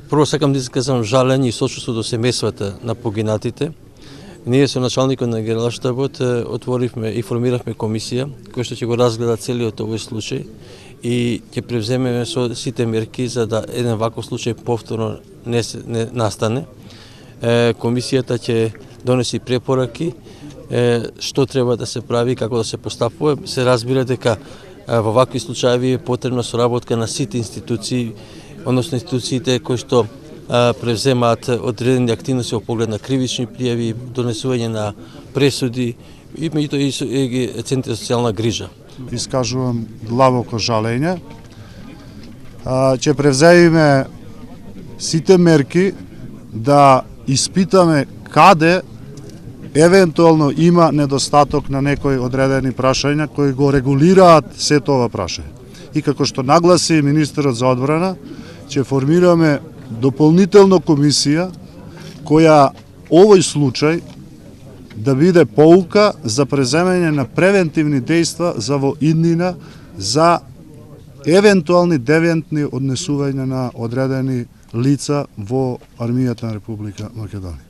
Прво сакам да искажам жалење и сочувство до семејствата на погинатите. Ние со началникот на Генералштабот отворивме и формиравме комисија која што ќе го разгледа целиот овој случај и ќе превземеме со сите мерки за да еден ваков случај повторно не настане. Комисијата ќе донеси препораки што треба да се прави, како да се постапува. Се разбира дека во вакви случаи е потребна соработка на сите институции, односно институциите кои што превземаат одредени активности во поглед на кривични пријави, донесување на пресуди и меѓутоа и центри за социјална грижа. Искажувам длабоко жалење. Ќе превземеме сите мерки да испитаме каде евентуално има недостаток на некои одредени прашања кои го регулираат сето ова прашање. И како што нагласи министерот за одбрана, ќе формираме дополнително комисија која овој случај да биде поука за преземање на превентивни дејства за во иднина за евентуални девијантни однесувања на одредени лица во армијата на Република Македонија.